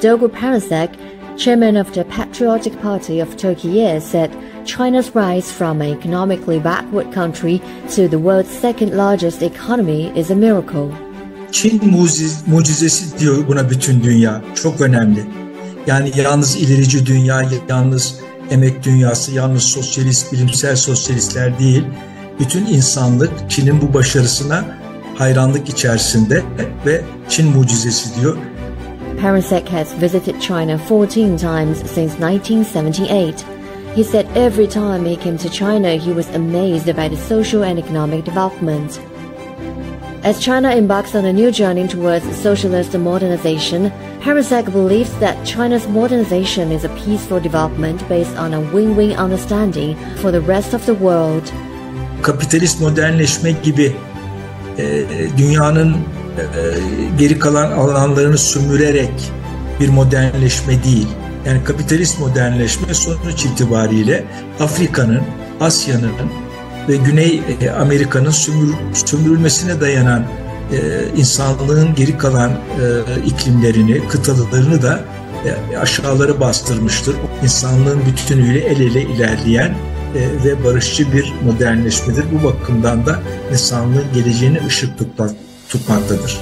Dogu Parasek, chairman of the Patriotic Party of Turkey, said China's rise from an economically backward country to the world's second largest economy is a miracle. Çin mucizesi diyor buna bütün dünya. Çok önemli. Yani yalnız ilerici dünya, yalnız emek dünyası, yalnız sosyalist, bilimsel sosyalistler değil. Bütün insanlık Çin'in bu başarısına hayranlık içerisinde ve Çin mucizesi diyor. Parasek has visited China 14 times since 1978. He said every time he came to China, he was amazed about its social and economic development. As China embarks on a new journey towards socialist modernization, Parasek believes that China's modernization is a peaceful development based on a win-win understanding for the rest of the world. Kapitalist modernleşme gibi dünyanın geri kalan alanlarını sömürerek bir modernleşme değil. Yani kapitalist modernleşme sonuç itibariyle Afrika'nın, Asya'nın ve Güney Amerika'nın sömürülmesine dayanan insanlığın geri kalan iklimlerini, kıtalarını da aşağılara bastırmıştır. İnsanlığın bütünüyle el ele ilerleyen ve barışçı bir modernleşmedir. Bu bakımdan da insanlığın geleceğine ışık tutmaktadır.